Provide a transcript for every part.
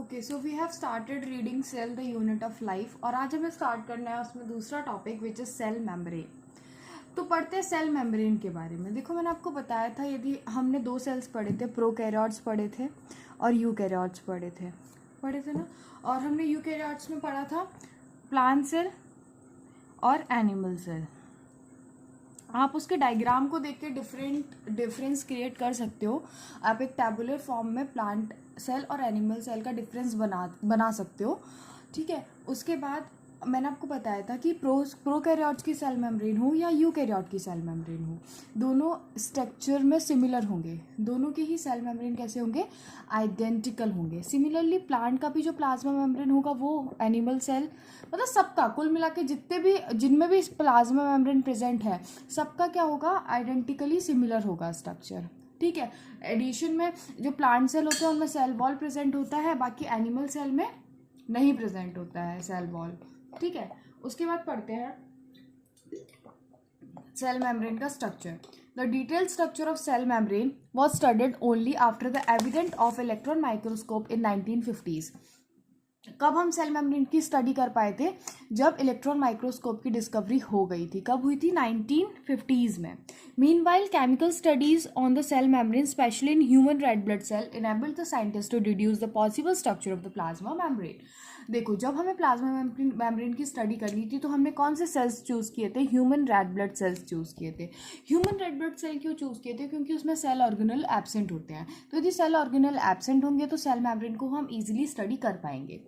Okay, so we have started reading cell the unit of life और आज हमें start करना है उसमें दूसरा topic which is cell membrane. तो पढ़ते हैं सेल मेम्ब्रेन के बारे में। देखो मैंने आपको बताया था, यदि हमने दो सेल्स पढ़े थे, प्रोकैरियोट्स पढ़े थे और यूकैरियोट्स पढ़े थे ना। और हमने यूकैरियोट्स में पढ़ा था प्लांट सेल और एनिमल सेल। आप उसके डायग्राम को देख के डिफरेंस क्रिएट कर सकते हो। आप एक टैबुलर फॉर्म में प्लांट सेल और एनिमल सेल का डिफरेंस बना सकते हो। ठीक है, उसके बाद मैंने आपको बताया था कि प्रोकैरियोट्स की सेल मेम्ब्रेन हो या यूकैरियोट की सेल मेम्ब्रेन हो, दोनों स्ट्रक्चर में सिमिलर होंगे। दोनों के ही सेल मेम्ब्रेन कैसे होंगे? आइडेंटिकल होंगे। सिमिलरली प्लांट का भी जो प्लाज्मा मेम्ब्रेन होगा वो एनिमल सेल, मतलब सबका कुल मिला के जिनमें भी प्लाज्मा मेम्ब्रेन प्रेजेंट है सबका क्या होगा? आइडेंटिकली सिमिलर होगा स्ट्रक्चर। ठीक है, एडिशन में जो प्लांट सेल होते हैं उनमें सेल वॉल प्रेजेंट होता है, बाकी एनिमल सेल में नहीं प्रेजेंट होता है सेल वॉल। ठीक है, उसके बाद पढ़ते हैं सेल मेम्ब्रेन का structure. The detailed structure of cell membrane was studied only after the evident of electron microscope in 1950s। कब हम सेल मेम्ब्रेन की स्टडी कर पाए थे? जब इलेक्ट्रॉन माइक्रोस्कोप की डिस्कवरी हो गई थी। कब हुई थी? 1950s में। Meanwhile chemical studies on the cell membrane specially in human red blood cell enabled the scientist to deduce the possible structure of the plasma membrane. देखो, जब हमें प्लाज्मा मेम्ब्रेन की स्टडी करनी थी तो हमने कौन से सेल्स चूज़ किए थे? Human red blood cells choose किए थे। ह्यूमन रेड ब्लड सेल क्यों चूज़ किए थे? क्योंकि उसमें सेल ऑर्गेनल एब्सेंट होते हैं। तो यदि सेल ऑर्गेनल एब्सेंट होंगे तो सेल मेम्ब्रेन को हम इजीली स्टडी कर पाएंगे।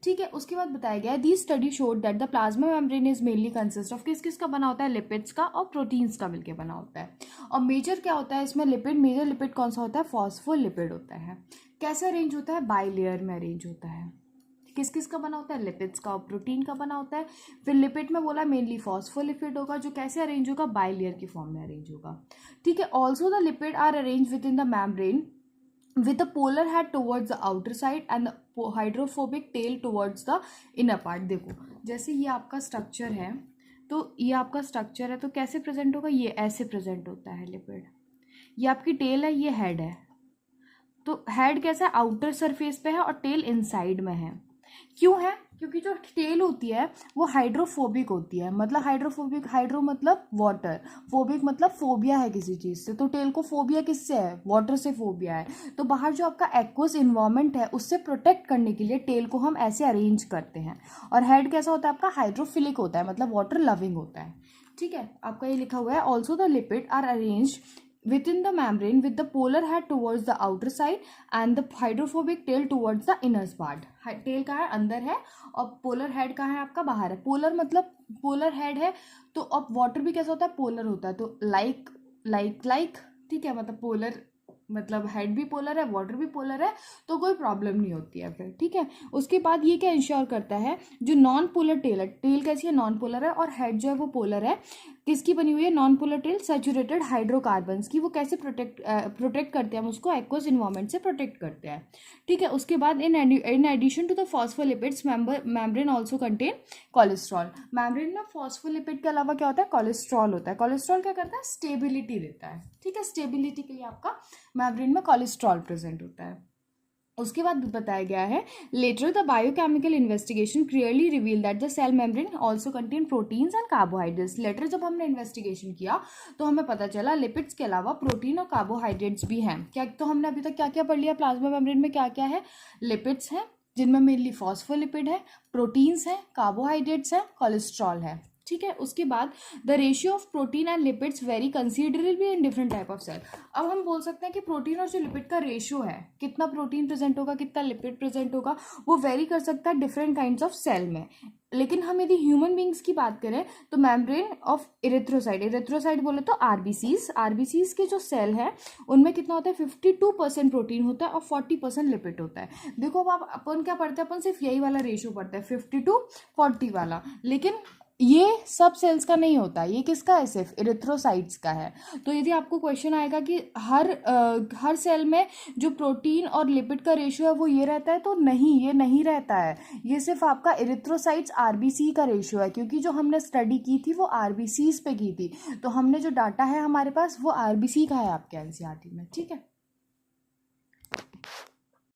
ठीक है, उसके बाद बताया गया the study showed that the plasma membrane is mainly consist of किस का बना होता है? लिपिड्स का और प्रोटीन्स का मिलकर बना होता है। और मेजर क्या होता है इसमें? लिपिड। मेजर लिपिड कौन सा होता है? फॉस्फोलिपिड होता है। कैसे अरेंज होता है? बाई लेयर में अरेंज होता है। किस का बना होता है? लिपिड्स का और प्रोटीन का बना होता है। फिर लिपिड में बोला मेनली फॉस्फोलिपिड होगा, जो कैसे अरेंज होगा? बाई लेयर की फॉर्म में अरेंज होगा। ठीक है, also the lipid are arrange within the membrane with the polar head towards the outer side and the hydrophobic tail towards the inner part। देखो, जैसे ये आपका स्ट्रक्चर है, तो ये आपका स्ट्रक्चर है, तो कैसे प्रेजेंट होगा? ये ऐसे प्रेजेंट होता है लिपिड। ये आपकी टेल है, ये हेड है। तो हेड कैसा है? आउटर सरफेस पे है और टेल इनसाइड में है। क्यों है? क्योंकि जो टेल होती है वो हाइड्रोफोबिक होती है। मतलब हाइड्रोफोबिक, हाइड्रो मतलब वाटर, फोबिक मतलब फोबिया है किसी चीज़ से। तो टेल को फोबिया किससे है? वाटर से फोबिया है। तो बाहर जो आपका एक्वस इन्वायरमेंट है उससे प्रोटेक्ट करने के लिए टेल को हम ऐसे अरेंज करते हैं। और हेड कैसा होता है आपका? हाइड्रोफिलिक होता है, मतलब वाटर लविंग होता है। ठीक है, आपका ये लिखा हुआ है also the lipid are arrange within the membrane with the polar head towards the outer side and the hydrophobic tail towards the inner part। Tail कहाँ है? अंदर है। और पोलर हेड कहाँ है आपका? बाहर है। पोलर मतलब पोलर हेड है, तो अब वाटर भी कैसा होता है? पोलर होता है। तो लाइक ठीक है, मतलब पोलर मतलब हेड भी पोलर है, वाटर भी पोलर है, तो कोई प्रॉब्लम नहीं होती है फिर। ठीक है, उसके बाद ये क्या इंश्योर करता है? जो नॉन पोलर टेल है, टेल कैसी है? नॉन पोलर है, और हेड जो है वो पोलर है। किसकी बनी हुई है? Non polar tail saturated hydrocarbons की। वो कैसे प्रोटेक्ट करते हैं? हम उसको एक्वस इन्वायरमेंट से प्रोटेक्ट करते हैं। ठीक है, उसके बाद in addition to the phospholipids membrane also contain cholesterol. Membrane में फॉस्फोलिपिड के अलावा क्या होता है? कोलेस्ट्रॉल होता है। कोलेस्ट्रॉल क्या करता है? स्टेबिलिटी देता है। ठीक है, स्टेबिलिटी के लिए आपका मेम्ब्रेन में कोलेस्ट्रॉल प्रेजेंट होता है। उसके बाद बताया गया है later the biochemical investigation clearly reveal that the cell membrane also contain proteins and carbohydrates. Later जब हमने इन्वेस्टिगेशन किया तो हमें पता चला लिपिड्स के अलावा प्रोटीन और कार्बोहाइड्रेट्स भी हैं। क्या तो हमने अभी तक क्या क्या पढ़ लिया? प्लाज्मा मेम्ब्रेन में क्या क्या है? लिपिड्स हैं जिनमें मेनली फॉस्फोलिपिड है, प्रोटीन्स हैं, कार्बोहाइड्रेट्स हैं, कोलेस्ट्रॉल है। ठीक है, उसके बाद the ratio of protein and lipids very considerably in different type of cell. अब हम बोल सकते हैं कि प्रोटीन और जो लिपिड का रेशियो है, कितना प्रोटीन प्रेजेंट होगा, कितना लिपिड प्रेजेंट होगा, वो वेरी कर सकता है डिफरेंट काइंड्स ऑफ सेल में। लेकिन हम यदि ह्यूमन बींग्स की बात करें तो मेम्ब्रेन ऑफ इरेथ्रोसाइट बोले तो आरबीसीज के जो सेल है उनमें कितना होता है? 52% प्रोटीन होता है और 40% लिपिड होता है। देखो, अब आप अपन क्या पढ़ते हैं? अपन सिर्फ यही वाला रेशियो पढ़ते हैं, 50-40 वाला। लेकिन ये सब सेल्स का नहीं होता, ये किसका है? सिर्फ इरिथ्रोसाइट्स का है। तो यदि आपको क्वेश्चन आएगा कि हर सेल में जो प्रोटीन और लिपिड का रेशियो है वो ये रहता है, तो नहीं, ये नहीं रहता है। ये सिर्फ आपका इरिथ्रोसाइट्स आरबीसी का रेशियो है, क्योंकि जो हमने स्टडी की थी वो आरबीसीज पे की थी। तो हमने जो डाटा है हमारे पास वो आरबीसी का है आपके एनसीईआरटी में। ठीक है।